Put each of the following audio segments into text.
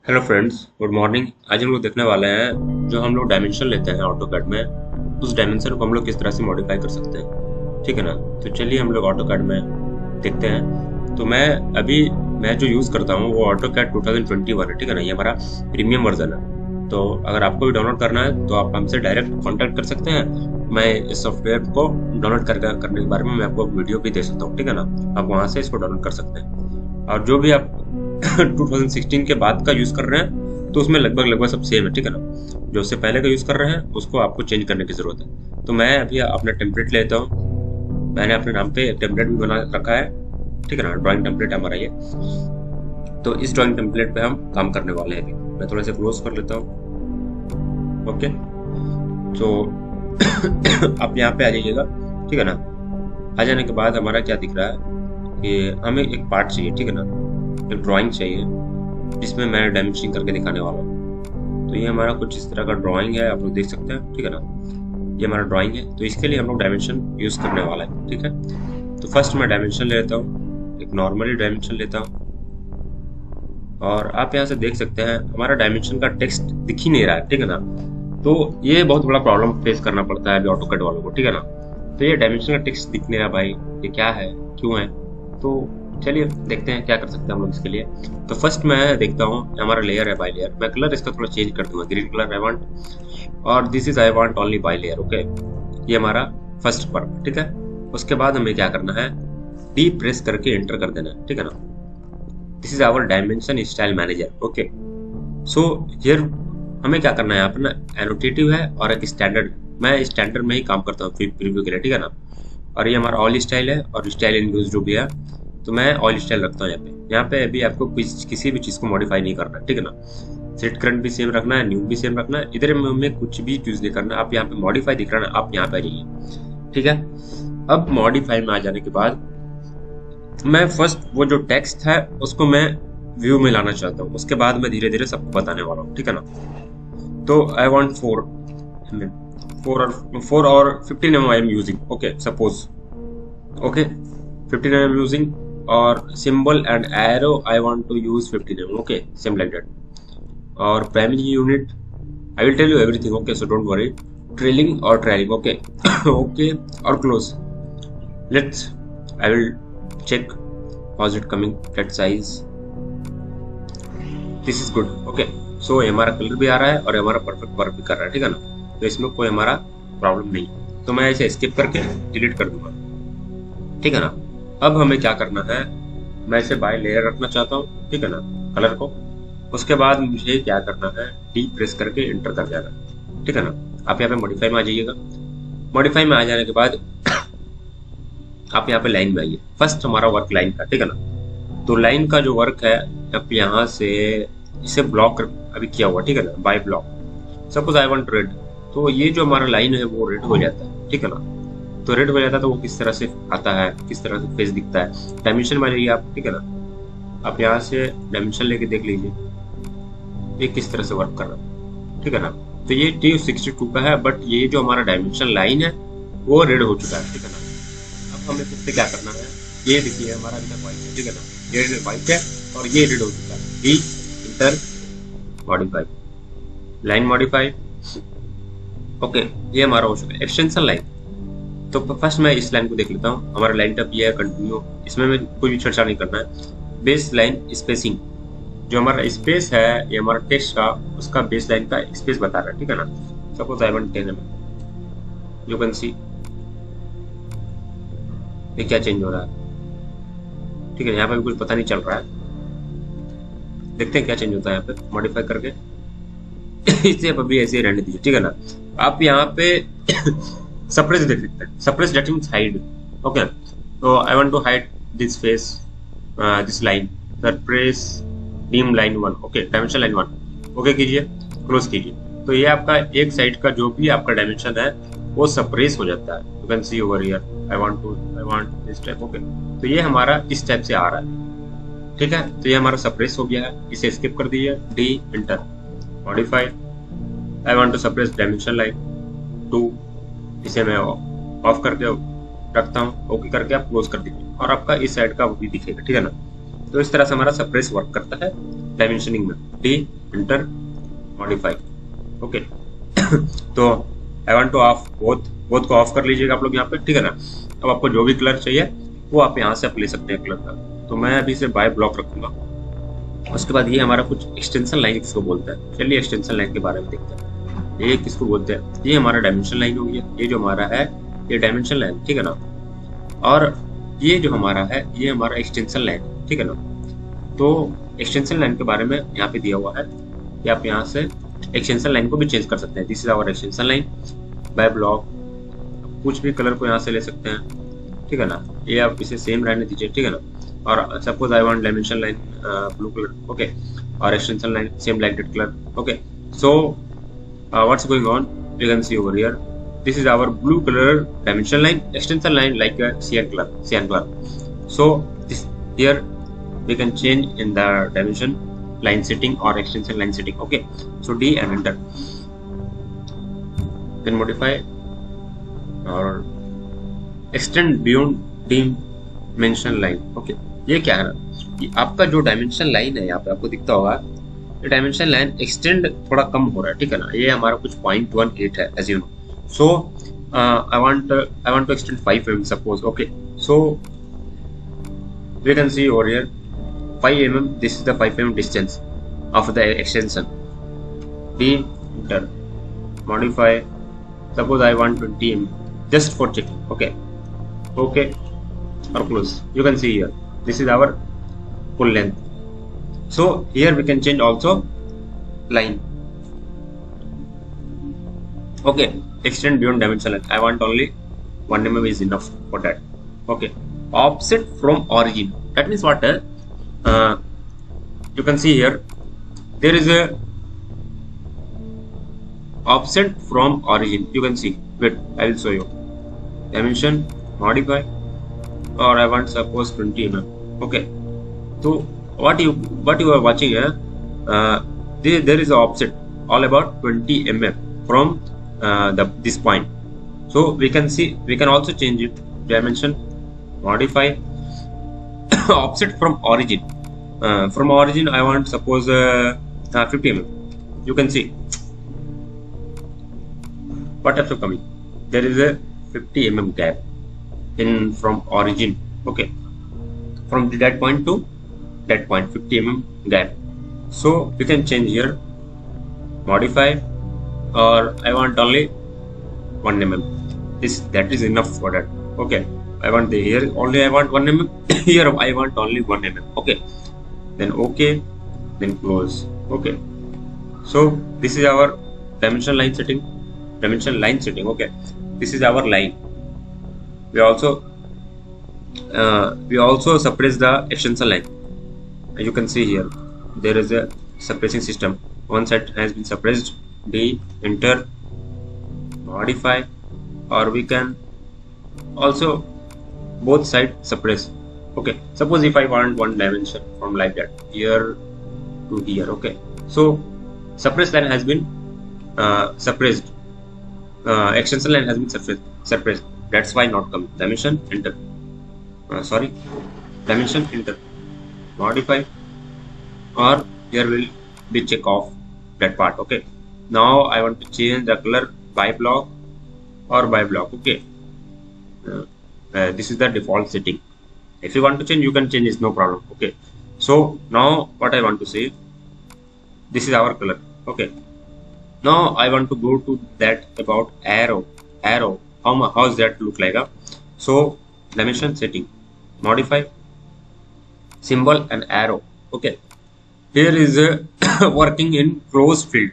Hello friends, good morning. आज हम लोग देखने वाले हैं जो हम लोग डायमेंशन लेते हैं ऑटोकैड में, उस डायमेंशन को हम लोग किस तरह से मॉडिफाई कर सकते हैं। ठीक है ना। तो चलिए हम लोग ऑटोकैड में देखते हैं। तो मैं जो यूज़ करता हूँ वो ऑटोकैड 2021 है। ठीक है ना। ये हमारा प्रीमियम वर्जन है। तो अगर आपको भी डाउनलोड करना है तो आप हमसे डायरेक्ट कॉन्टैक्ट कर सकते हैं। मैं इस सॉफ्टवेयर को डाउनलोड करने के बारे में मैं आपको वीडियो भी दे सकता हूँ। ठीक है ना। आप वहाँ से इसको डाउनलोड कर सकते हैं। और जो भी आप 2016 के बाद का यूज कर रहे हैं तो उसमें लगभग सब सेम है। ठीक है ना। जो उससे पहले का यूज कर रहे हैं उसको आपको चेंज करने की जरूरत है। तो मैं अभी अपना टेम्पलेट लेता हूँ। मैंने अपने नाम पे एक टेम्पलेट भी बना रखा है। ठीक है ना। ड्राइंग टेम्पलेट हमारा ये। तो इस ड्राइंग टेम्पलेट पे हम काम करने वाले हैं। अभी मैं थोड़ा सा क्लोज कर लेता हूँ। ओके। तो आप यहाँ पे आ जाइएगा। ठीक है ना। आ जाने के बाद हमारा क्या दिख रहा है कि हमें एक पार्ट चाहिए। ठीक है ना। एक ड्राइंग चाहिए जिसमें मैं डायमेंशनिंग करके दिखाने वाला हूँ। तो ये हमारा कुछ इस तरह का ड्राइंग है, आप लोग देख सकते हैं। ठीक है ना। ये हमारा ड्राइंग है। तो इसके लिए हम लोग डायमेंशन यूज करने वाला है। ठीक है। तो फर्स्ट मैं डायमेंशन ले लेता हूँ, एक नॉर्मली डायमेंशन लेता हूँ। और आप यहाँ से देख सकते हैं हमारा डायमेंशन का टेक्स्ट दिख ही नहीं रहा है। ठीक है ना। तो ये बहुत बड़ा प्रॉब्लम फेस करना पड़ता है अभी ऑटोकैड वालों को। ठीक है ना। तो ये डायमेंशन का टेक्स्ट दिख नहीं रहा भाई, ये क्या है, क्यों है। तो चलिए देखते हैं क्या कर सकते हैं हम लोग इसके लिए। तो फर्स्ट मैं देखता हूँ हमारा लेयर है बाई लेयर। मैं कलर इसका थोड़ा चेंज कर दूंगा, ग्रीन कलर आई वांट, और this is I want only by layer. Okay. ये हमारा फर्स्ट वर्क। ठीक है। उसके बाद हमें क्या करना है, डी प्रेस करके एंटर कर देना है। ठीक है ना। This is our dimension style manager. Okay. So here हमें क्या करना है, यहाँ पर ना एनोटेटिव है और एक स्टैंडर्ड। मैं स्टैंडर्ड में ही काम करता हूँ प्रीव्यू के लिए। ठीक है ना। और ये हमारा ऑल स्टाइल है और स्टाइल इन यूज जो भी है, तो मैं ऑल स्टाइल रखता हूँ यहाँ पे। यहाँ पे अभी आपको किसी भी चीज़ को मॉडिफाई नहीं करना। ठीक है ना। सेट करंट भी सेम रखना है, न्यू भी सेम रखना है। इधर में हमें कुछ भी यूज नहीं करना। आप यहाँ पे मॉडिफाई दिख रहा है, आप यहाँ पे आ जाइए। ठीक है। अब मॉडिफाई में आ जाने के बाद मैं फर्स्ट वो जो टेक्स्ट है उसको मैं व्यू में लाना चाहता हूँ। उसके बाद मैं धीरे धीरे सबको बताने वाला हूँ। ठीक है ना। तो आई वॉन्ट 4 और 15 mm I am using. Okay suppose. Okay 15 mm using, और symbol and arrow I want to use 15 mm. Okay, same like that. और primary unit I will tell you everything. Okay, so don't worry. Trailing or trailing. Okay. Okay, or close. I will check how's it coming. Flat size. This is good. Okay. So हमारा colour भी आ रहा है और हमारा perfect work भी कर रहा है। ठीक है ना। तो इसमें कोई हमारा प्रॉब्लम नहीं। तो मैं इसे स्किप करके डिलीट कर दूंगा। ठीक है ना। अब हमें क्या करना है, मैं इसे बाय लेयर रखना चाहता हूँ। ठीक है ना, कलर को। उसके बाद मुझे क्या करना है, डी प्रेस करके एंटर कर जाना। ठीक है ना। आप यहाँ पे मॉडिफाई में आ जाइएगा। मॉडिफाई में आ जाने के बाद आप यहाँ पे लाइन में आइए। फर्स्ट हमारा वर्क लाइन का। ठीक है ना। तो लाइन का जो वर्क है आप यहाँ से इसे ब्लॉक अभी किया हुआ। ठीक है ना, bye block. Suppose I want red, तो ये जो हमारा लाइन है वो रेड हो जाता है। ठीक है ना। तो रेड हो जाता है तो वो किस तरह से आता है, किस तरह से फेस दिखता है। डायमेंशन में आ जाइए आप। ठीक है ना। आप यहाँ से डायमेंशन लेके देख लीजिए ये किस तरह से वर्क कर रहा है। ठीक है ना। तो ये T62 का है, बट ये जो हमारा डायमेंशन लाइन है वो रेड हो चुका है। ठीक है ना। अब हमें फिर से क्या करना है, ये देखिए हमारा अभी तक व्हाइट है। ठीक है ना। ये व्हाइट है और ये रेड हो चुका है। D enter modify, line modify. Okay, ये हमारा हो चुका है एक्सटेंशन लाइन। तो फर्स्ट मैं इस लाइन को देख लेता हूँ। हमारा लाइन टप ये है कंटिन्यू, इसमें मैं कोई भी चर्चा नहीं करना है। बेस लाइन स्पेसिंग, जो हमारा स्पेस है ये हमारा टेक्स्ट का, उसका बेस लाइन का स्पेस बता रहा है। ठीक है ना। Suppose I want 10 mm। You can सी ये क्या चेंज हो रहा है। ठीक है, यहाँ पे भी कुछ पता नहीं चल रहा है। देखते हैं क्या चेंज होता है यहाँ पे मॉडिफाई करके। इसे अभी ऐसे रहने दीजिए। ठीक है ना। आप यहाँ पे सप्रेस देख सकते हैं। Suppress that means hide. Okay. तो I want to hide this face, this line. Suppress dim line 1। Okay, dimension line 1। Okay कीजिए, क्लोज कीजिए। तो ये आपका एक साइड का जो भी आपका डायमेंशन है वो सप्रेस हो जाता है। You can see over here, I want this type. Okay, तो ये हमारा इस टाइप से आ रहा है, ठीक है। तो ये हमारा सप्रेस हो गया है, इसे स्किप कर दीजिए, D enter, modify, I want to suppress dimension line 2, इसे मैं ऑफ करके रखता हूँ, ओके करके आप क्लोज कर दीजिए और आपका इस साइड का वो भी दिखेगा, ठीक है ना। तो इस तरह से हमारा सप्रेस वर्क करता है डायमेंशनिंग में, डी इंटर, मॉडिफाई, ओके। तो I want to off both को ऑफ कर लीजिएगा आप लोग यहाँ पे, ठीक है ना। अब आपको जो भी कलर चाहिए वो आप यहाँ से आप ले सकते हैं कलर का। तो मैं अभी से बाय ब्लॉक रखूंगा। उसके बाद ये हमारा कुछ एक्सटेंशन लाइन किसको बोलता है, चलिए एक्सटेंशन लाइन के बारे में देखते हैं। ये किसको बोलते हैं, ये हमारा डायमेंशन लाइन हो गया, ये जो हमारा है ये डायमेंशन लाइन, ठीक है ना। और ये जो हमारा है ये हमारा एक्सटेंशन लाइन, ठीक है ना। तो एक्सटेंशन लाइन के बारे में यहाँ पे दिया हुआ है कि आप यहाँ से एक्सटेंशन लाइन को भी चेंज कर सकते हैं। This is our extension line by block, कुछ भी कलर को यहाँ से ले सकते हैं, ठीक है ना। ये आप इसे सेम रहने दीजिए, ठीक है ना। और suppose I want dimension line blue colour, okay, और extension line same like that colour, okay. So what's going on, you can see over here, this is our blue color dimension line, extension line like a cyan color. So this here we can change in the dimension line setting or extension line setting, okay. So D and enter, then modify or extend beyond dimension line, okay. ये क्या है ना, ये आपका जो dimension line है यहाँ पे आपको दिखता होगा, ये डायमेंशन लाइन एक्सटेंड थोड़ा कम हो रहा है, ठीक है ना। ये हमारा कुछ 0.18 है as you know. So I want to extend 5 mm suppose, okay. So we can see over here 5 mm, this is the 5 mm distance of the extension, D enter, modify, suppose I want 20 mm just for checking, okay, okay, or close. You can see here this is our full length. So here we can change also line, okay. Extend beyond dimension line, I want only 1 mm is enough for that, okay. Offset from origin, that means what, you can see here there is a offset from origin, you can see, wait I will show you, dimension, modify, or I want suppose 20 mm, okay. So what you are watching here, there is a offset all about 20 mm from this point. So we can see, we can also change it, dimension, modify, offset from origin, from origin I want suppose 50 mm. You can see what after coming, there is a 50 mm gap in from origin, okay, from that point to that point 50 mm gap. So we can change here, modify, or I want only 1 mm, that is enough for that, okay. I want the here only I want 1 mm, here I want only 1 mm, okay. Then okay, then close, okay. So this is our dimension line setting, okay. This is our line. We also suppress the extension line. You can see here there is a suppressing system, one side has been suppressed, D enter, modify, or we can also both side suppress, okay. Suppose if I want one dimension from like that here to here, okay. So suppress line has been suppressed, extension line has been suppressed, that's why not coming. Dimension enter, dimension enter, modify, or here will be check off that part, okay. Now I want to change the color by block or by block, okay. This is the default setting. If you want to change, you can change, is no problem, okay. So now what I want to say, this is our color, okay. Now I want to go to that about arrow, how does that look like, so dimension setting, modify, symbol and arrow, okay. Here is working in close field.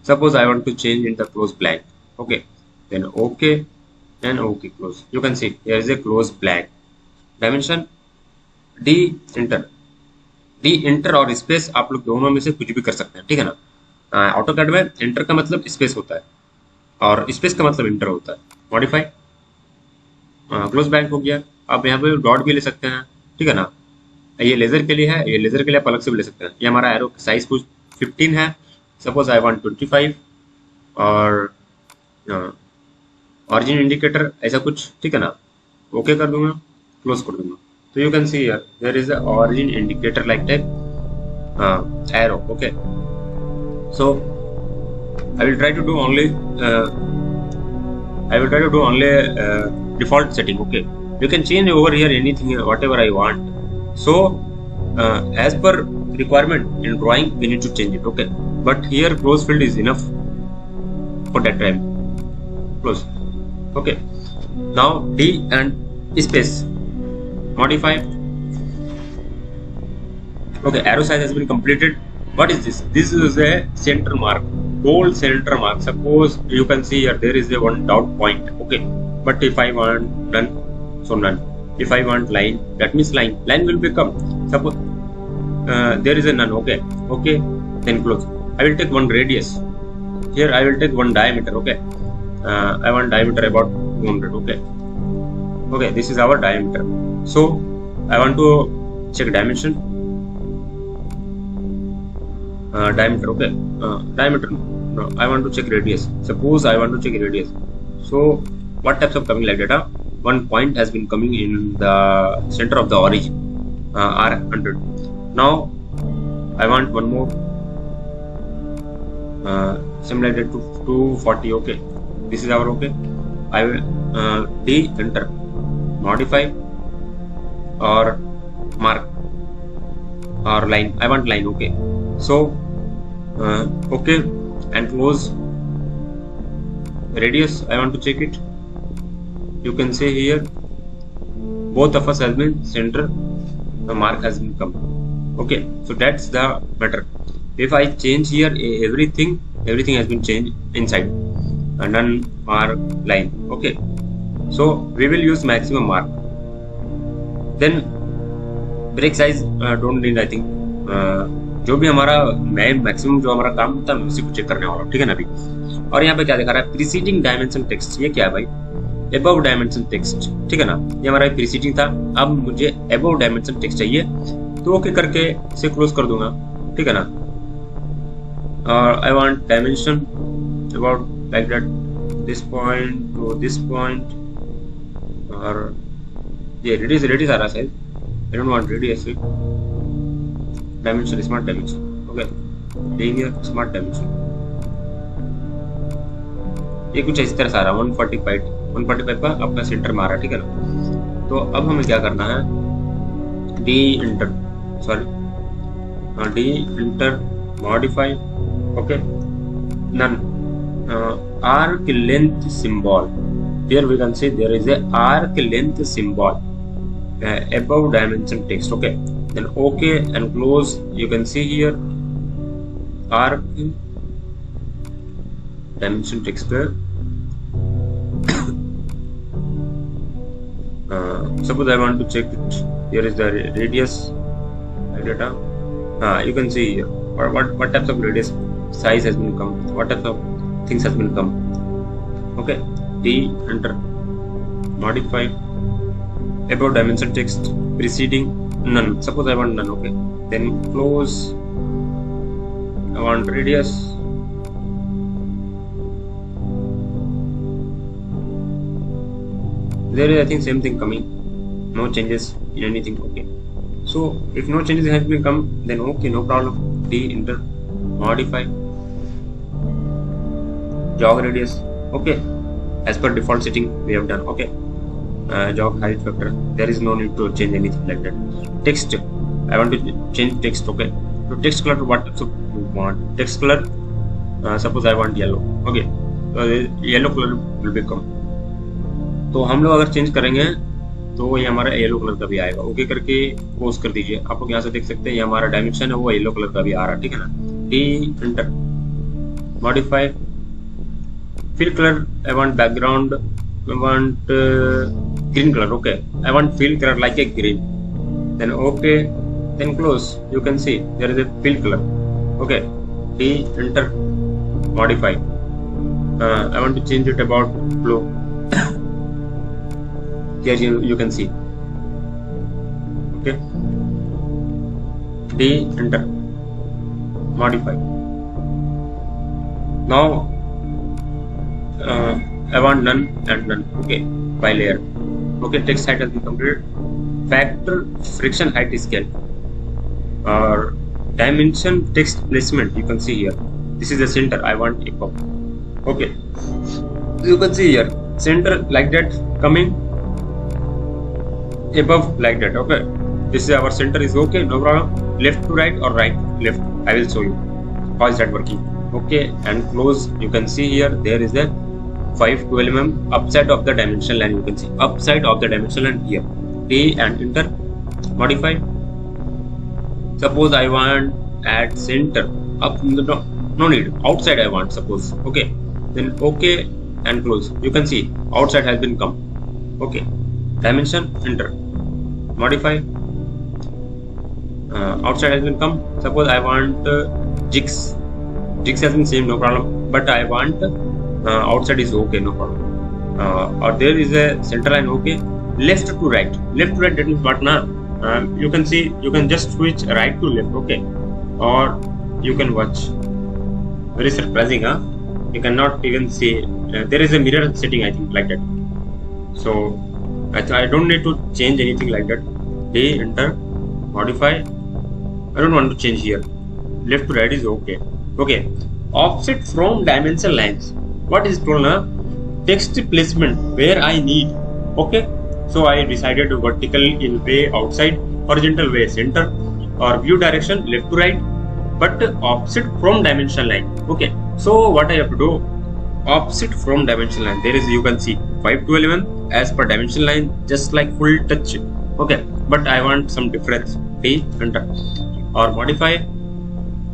Suppose I want to change in the close blank, okay. Then okay and okay, close. You can see here is a close blank. Dimension, D enter, और space आप लोग दोनों में से कुछ भी कर सकते हैं, ठीक है ना। ऑटोकैड में एंटर का मतलब स्पेस होता है और स्पेस का मतलब इंटर होता है। मॉडिफाई, क्लोज ब्लैंक हो गया। आप यहाँ पे डॉट भी ले सकते हैं, ठीक है ना। ये लेजर के लिए है, ये लेजर के लिए आप अलग से भी ले सकते हैं। ये हमारा एरो साइज कुछ 15 है, सपोज आई वांट 25 और ऑरिजिन इंडिकेटर ऐसा कुछ, ठीक है ना। ओके कर दूंगा, क्लोज कर दूंगा। तो you can see here there is a origin indicator like type arrow. Okay, so I will try to do only default setting. Okay, you can change over here anything whatever I want. So as per requirement in drawing we need to change it. Okay, but here close field is enough for that time. Close. Okay, now D and space, modify. Okay, arrow size has been completed. What is this? This is a center mark, gold center mark. Suppose you can see here there is a one dot point. Okay, but if I want none, so none. If I want line, that means line will become, suppose there is a none. Okay, okay, then close. I will take one radius. Here I will take one diameter. Okay, I want diameter about 200. Okay, okay, this is our diameter. So I want to check dimension. Diameter. Okay, diameter, no, I want to check radius. Suppose I want to check radius. So what types of coming like data? One point has been coming in the center of the origin, R100. Now I want one more, similar to 240. Okay, this is our, okay, I will D, enter, modify or mark or line. I want line. Okay, so okay, and close. Radius I want to check it. You can say here both of us has been center, the mark has been come. Okay, so that's the matter. If I change here everything has been changed inside, none mark, line. Okay, so we will use maximum mark. Then break size don't need, I think. जो भी हमारा maximum जो हमारा काम था मैं उसी को चेक करने वाला हूँ, ठीक है ना अभी। और यहाँ पे क्या दिखा रहा है? Preceding dimension text. ये क्या है भाई? एबव डायमेंशन टेक्स्ट, ठीक है ना। ये हमारा प्रीसीडिंग था, अब मुझे एबव डायमेंशन टेक्स्ट चाहिए, तो ओके करके इसे क्लोज कर दूंगा, ठीक है ना। और आई want dimension about like that, this point two this point. और ये रेडियस आ रहा है, I don't want radius, dimension, smart dimension. Okay, linear smart dimension. ये कुछ इस तरह से आ रहा है, 145 का आपका सेंटर में आ रहा है, ठीक है ना। तो अब हमें क्या करना है? D enter modify. Okay, none arc length symbol. Here we can see there is a arc length symbol above dimension text. Okay, then okay and close. You can see here arc dimension text. Suppose I want to check it. Here is the radius data. You can see here what types of radius size has been come, what types of things has been come. Okay, D, enter, modify. Above dimension text, preceding none. Suppose I want none. Okay, then close. I want radius. There is, I think, same thing coming. No changes in anything. Okay, so if no changes has been come, then okay, no problem. D, enter, modify. Jog radius. Okay, as per default setting we have done. Okay. Jog height factor, there is no need to change anything like that. Text, I want to change text. Okay, so text color, what so you want? Text color, suppose I want yellow. Okay, so yellow color will become. तो हम लोग अगर change करेंगे तो ये हमारा yellow colour का भी आएगा। ओके करके पोस्ट कर दीजिए। आप लोग यहाँ से देख सकते हैं, ये हमारा डायमेंशन है वो येलो कलर का भी आ रहा है, ठीक है ना। D, enter, modify, fill colour. I want background, I want green color. Okay, I want fill color like a green. Then okay, then close. You can see there is a fill color. Okay, D, enter, modify. I want to change it about flow. Here you can see. Okay. D, enter, modify. Now I want none and none. Okay, by layer. Okay, text height has been completed. Factor friction height scale or dimension text placement. You can see here. This is the center. I want echo. Okay, you can see here center like that coming above like that. Okay, this is our center is okay, no problem. Left to right or right left. I will show you how is that working. Okay, and close. You can see here there is a 512 mm upside of the dimension line. You can see upside of the dimension line here. D and enter, modify. Suppose I want at center up, no need, outside I want, suppose. Okay, then okay and close. You can see outside has been come. Okay, dimension, enter, modify. Outside has been come. Suppose I want jigs has been same, no problem, but I want outside is okay, no problem. Or there is a center line. Okay, left to right, that means what now? You can see, you can just switch right to left. Okay, or you can watch. Very surprising, huh? You cannot even see. There is a mirror setting, I think, like that. So I don't need to change anything like that. D, enter, modify. I don't want to change here. Left to right is okay. Okay, offset from dimension lines. What is told now? Text placement where I need. Okay, so I decided vertical in way outside, horizontal way center, or view direction left to right, but offset from dimension line. Okay, so what I have to do? Offset from dimension line. There is, you can see 512 mm as per dimension line, just like full touch. Okay, but I want some difference. D, enter, or modify.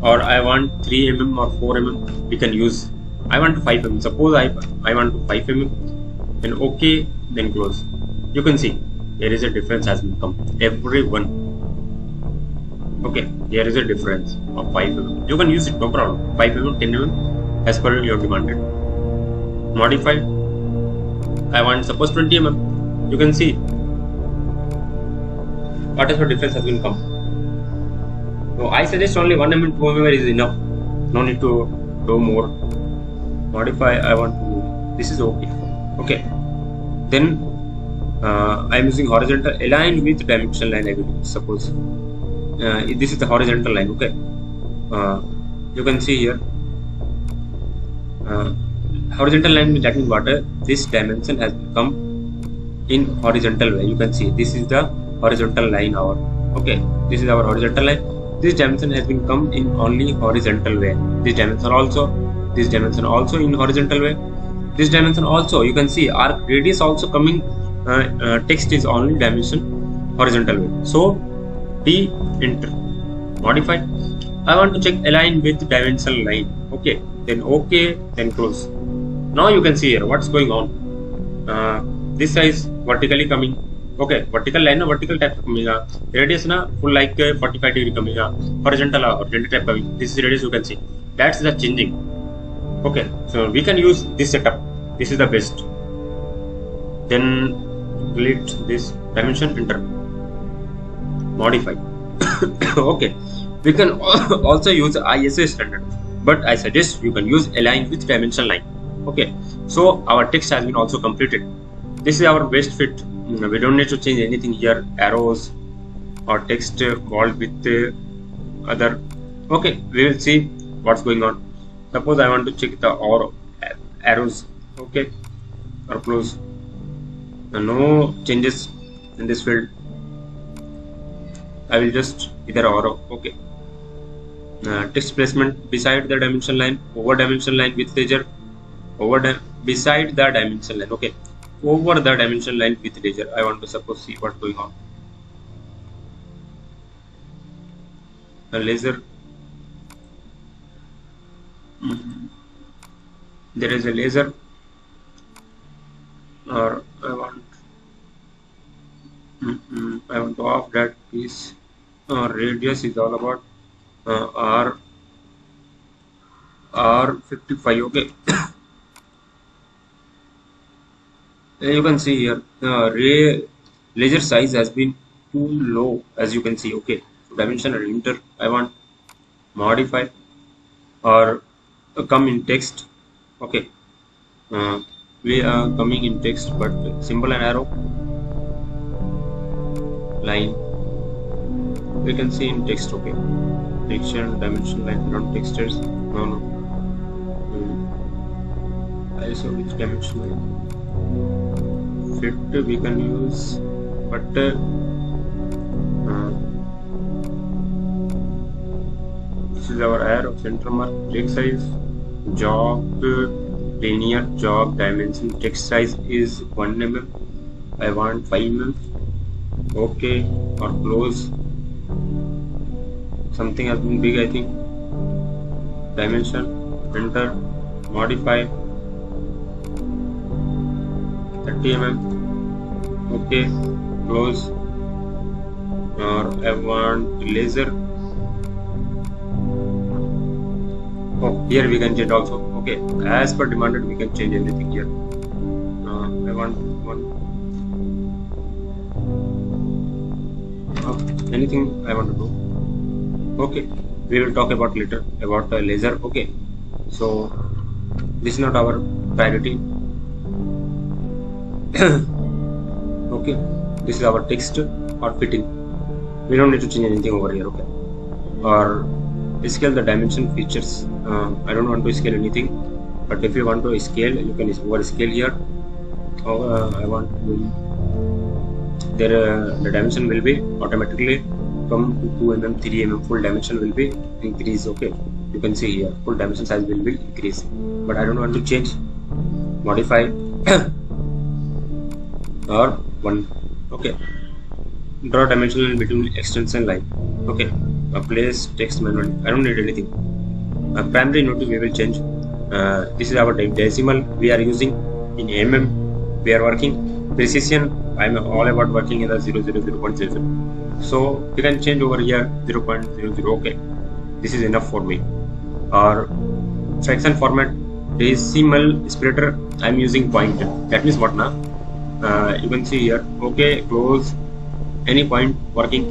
Or I want 3 mm or 4 mm, we can use. I want 5 mm. Suppose I want 5 mm, then okay, then close. You can see there is a difference has been come. Every one. Okay, there is a difference of 5 mm. You can use it, no problem. 5 mm, 10 mm, as per your demanded. Modify. I want suppose 20 mm. You can see what is the difference has been come. So I suggest only 1 mm, 2 mm is enough. No need to do more. Modify. I want to. This is okay. Okay. Then I am using horizontal align with dimension line. I will use. Suppose this is the horizontal line. Okay. You can see here. Horizontal line, that means what? This dimension has come in horizontal way. You can see this is the horizontal line. Okay. This is our horizontal line. This dimension has been come in only horizontal way. This dimension also in horizontal way. This dimension also, you can see arc radius also coming. Text is only dimension horizontal way. So D, enter, modify. I want to check align with dimension line. Okay, then close. Now you can see here what's going on. This size vertically coming. Okay, vertical line, vertical type coming. Radius na full like 45 degree coming. Horizontal type coming. This is radius, you can see. That's the changing. Okay, so we can use this setup. This is the best. Then delete this dimension, enter, modify. Okay, we can also use ISO standard, but I suggest you can use align with dimension line. Okay, so our text has been also completed. This is our best fit. We don't need to change anything here, arrows or text walled with other. Okay, we will see what's going on. Suppose I want to check the arrows. Okay, or close. No changes in this field. I will just either arrow. Okay, text placement beside the dimension line, over dimension line with laser, beside the dimension line. Okay, over the dimension line with laser. I want to suppose see what's going on. A laser. There is a laser, or I want to off that piece. Radius is all about R R55. Okay. You can see here ray laser size has been too low, as you can see. Okay, so dimension and enter. I want modify or come in text. Okay, we are coming in text, but symbol and arrow line we can see in text. Okay, direction dimension line, not textures. No. I saw which dimension line fit we can use, but this is our arrow, center mark, text size, jog, linear jog dimension, text size is 1 mm. I want 5 mm. Okay, or close. Something has been big, I think. Dimension, enter, modify 30 mm. Okay, close. Or I want laser. Oh, here we can change also. Okay, as per demanded we can change anything here. I want one. Anything I want to do. Okay, we will talk about later about laser. Okay, so this is not our priority. Okay, this is our text or fitting. We don't need to change anything over here. Okay, or scale the dimension features. I don't want to scale anything, but if you want to scale, you can over scale here. I want there the dimension will be automatically come to 2 mm, 3 mm. Full dimension will be increased. Okay, you can see here full dimension size will be increased, but I don't want to change. Modify or 1. Okay, draw dimension line between extension line. Okay, place text manually. I don't need anything. Primary notice we will change. This is our decimal we are using in mm. We are working precision. I am all about working in the 0.00. So you can change over here 0.00. Okay, this is enough for me. Or fraction format, decimal separator I am using point. That means what now? You can see here. Okay, close. Any point working.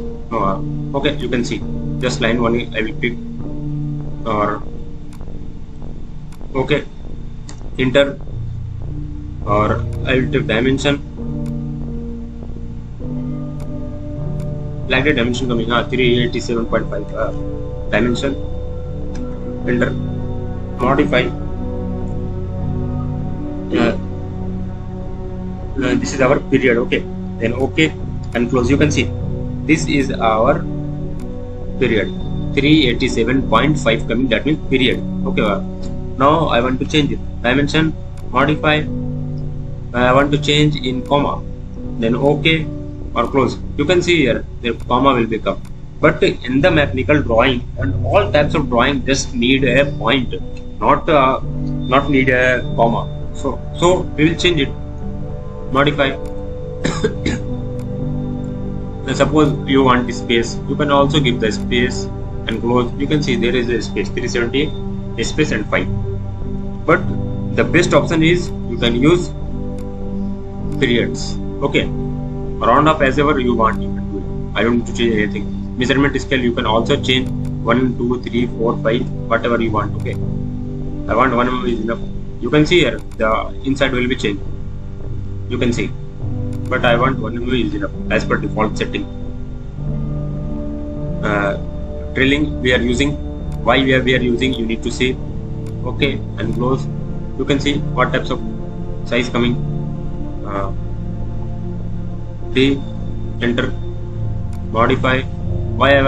Okay, you can see just line 1 I will pick. Or okay, enter. Or I will take dimension. Like the dimension coming 387.5 dimension. Enter. Modify. This is our period. Okay, then okay and close. You can see this is our period 387.5 coming. That means period. Okay, now I want to change it. Dimension, modify. I want to change in comma. Then okay or close. You can see here the comma will become. But in the mechanical drawing and all types of drawing just need a point, not need a comma. So we will change it. Modify. Suppose you want space, you can also give the space and close. You can see there is a space 370 space and 5. But the best option is you can use periods. Okay, round up as ever you want. You can do it. I don't need to change anything. Measurement scale you can also change 1, 2, 3, 4, 5, whatever you want. Okay, I want 1 mm is enough. You can see here the inside will be changed. You can see, but I want 1 mm is enough as per default setting. Drilling we are using. Why we are using? You need to see. Okay, and close. You can see what types of size coming. D, enter, modify. Why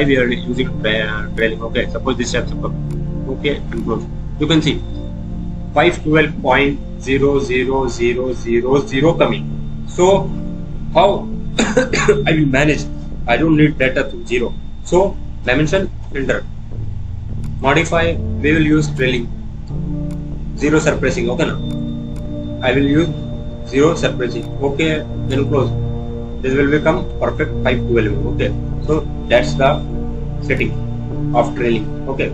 we are using drilling? Okay, suppose this types of okay and close. You can see 512.00000 coming. So how I will manage? I don't need data to 0. So dimension, enter, modify. We will use drilling, 0 surfacing. Okay, now I will use 0 surfacing. Okay, then close. This will become perfect 512. Okay, so that's the setting of drilling. Okay,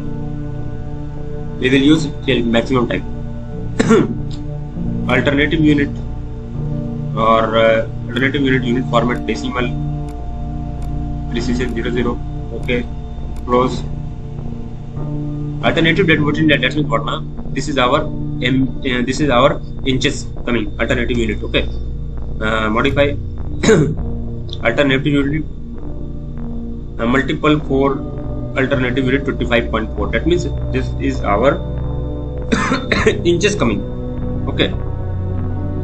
we will use till maximum time. Alternative unit or alternative unit format decimal precision 00. Okay, close. Alternative that means what now? This is our this is our inches coming alternative unit. Okay, modify alternative unit multiple for alternative unit 25.4. That means this is our inches coming. Okay,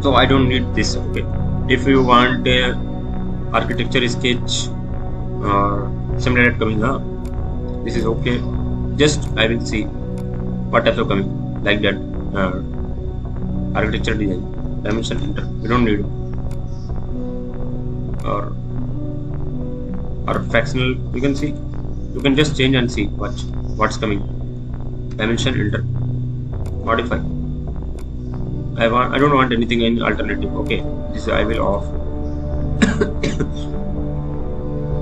so I don't need this. Okay, if you want architecture sketch or similar that coming up, this is okay. Just I will see what types of coming like that. Architecture design dimension enter, we don't need. Or fractional, you can see, you can just change and see what's coming. Dimension enter, modify. I don't want anything in alternative. Okay, this I will off.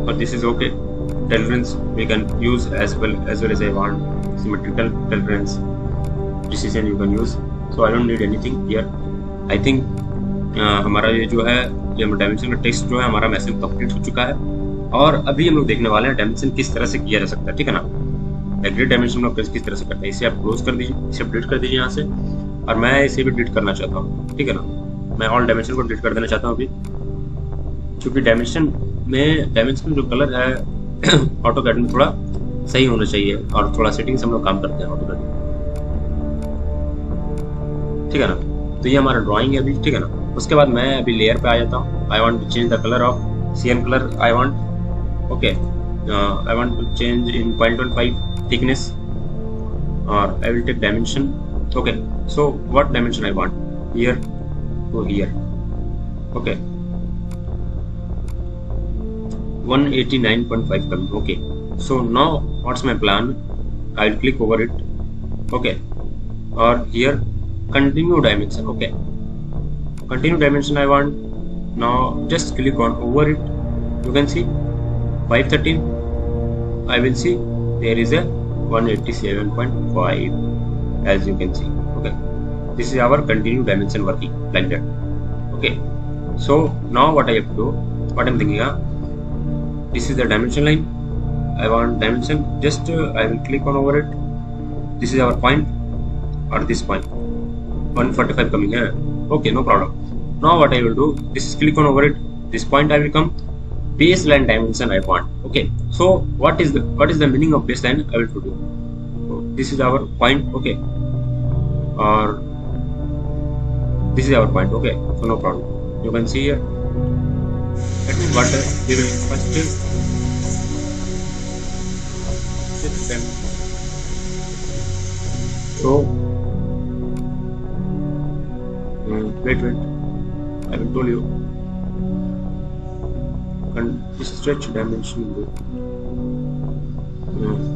But this is okay. Tolerance we can use as well as I want. Symmetrical tolerance, precision you can use. So I don't need anything here. I think हमारा ये जो है ये dimension का text जो है हमारा message complete हो चुका है और अभी हम लोग देखने वाले हैं डायमेंशन किस तरह से किया जा सकता है। ठीक है ना, एग्रीड डायमेंशन में किस तरह से करना है। इसे आप क्लोज कर दीजिए, इसे डिलीट कर दीजिए यहाँ से, और मैं इसे भी डिलीट करना चाहता हूँ। ठीक है ना, मैं ऑल डायमेंशन को डिलीट कर देना चाहता हूँ अभी, क्योंकि डायमेंशन जो कलर है ऑटोकैड में थोड़ा सही होना चाहिए और थोड़ा सेटिंग्स हम लोग काम करते हैं ऑटोकैड में। ठीक है ना, तो ये हमारा ड्राइंग है अभी। ठीक है ना, उसके बाद मैं अभी लेयर पे आ जाता हूँ। I want to change the colour of CN colour. I want okay, I want to change in 0.15 thickness और I will take dimension. Okay, so what dimension I want, here to here. Okay, 189.5 coming. Okay, so now what's my plan? I'll click over it. Okay, or here continue dimension. Okay, continue dimension I want. Now just click on over it. You can see 513. I will see there is a 187.5 as you can see. Okay, this is our continue dimension working like that. Okay, so now what I have to do, what I'm thinking, this is the dimension line. I want dimension, just I will click on over it. This is our point or this point, 145 coming here. Okay, no problem. Now what I will do, this is click on over it, this point I will come, baseline dimension I want. Okay, so what is the meaning of baseline I will do. So this is our point. Okay, or this is our point. Okay, so no problem, you can see here. That means what we will first system. So wait, I will tell you. And stretch dimension.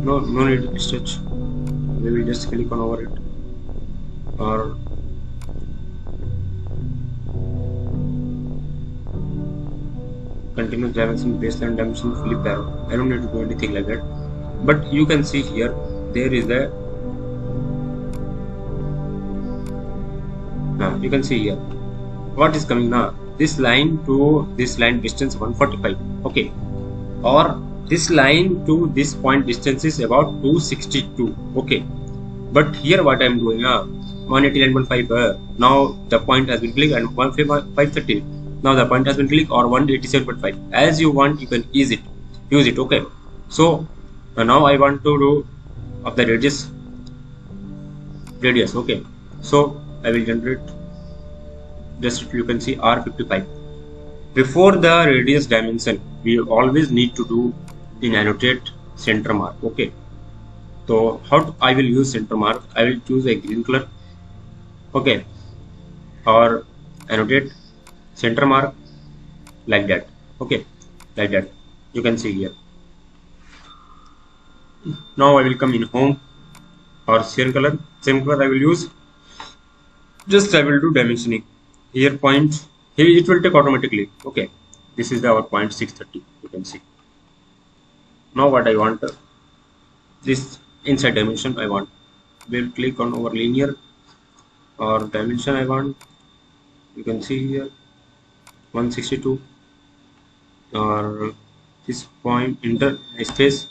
No need to stretch. We will just click on over it, or continuous dimension, baseline dimension, flip arrow. I don't need to do anything like that, but you can see here there is a you can see here what is coming now. This line to this line distance 145. Okay, or this line to this point distance is about 262. Okay, but here what I am doing, 189.5. Now the point has been clicked and 513. Now the point has been clicked, or 187.5. As you want, you can use it. Okay, so now I want to do of the radius. Okay, so I will generate, just you can see R55. Before the radius dimension, we always need to do in annotate center mark. Okay, so how I will use center mark, I will choose a green color. Okay, or annotate center mark like that. Okay, like that you can see here. Now I will come in home or same color I will use. Just I will do dimensioning here. Point here it will take automatically. Okay, this is our point 630, you can see. Now what I want, this inside dimension I want We'll click on our linear or dimension I want. You can see here 162, or this point inter space,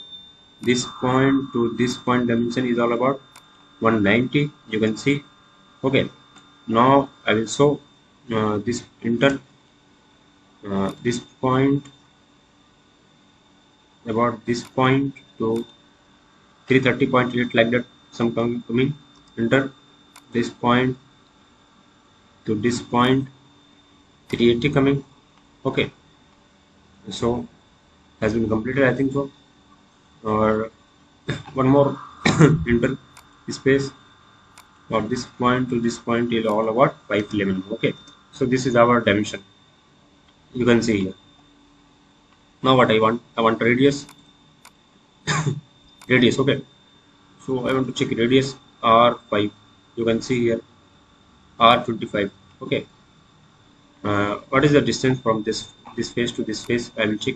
this point to this point dimension is all about 190. You can see. Okay, now I will show this this point, about this point to 330.8, like that, some coming enter this point to this point 380 coming. Okay, so has been completed, I think so. Or one more enter space, or this point to this point is all about 511. Okay, so this is our dimension. You can see here. Now what I want radius. Radius. Okay, so I want to check radius r5. You can see here r25. Okay, what is the distance from this face to this face? I will check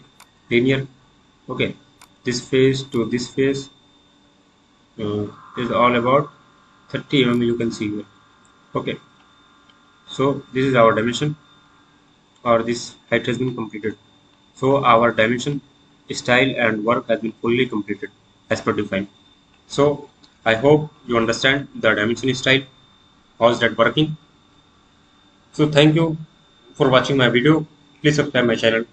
linear. Okay, this face to this face is all about 30 mm. You can see here. Okay, so this is our dimension, or this height has been completed. So our dimension, style and work has been fully completed as per defined. So I hope you understand the dimension style, how is that working. So thank you for watching my video. Please subscribe my channel.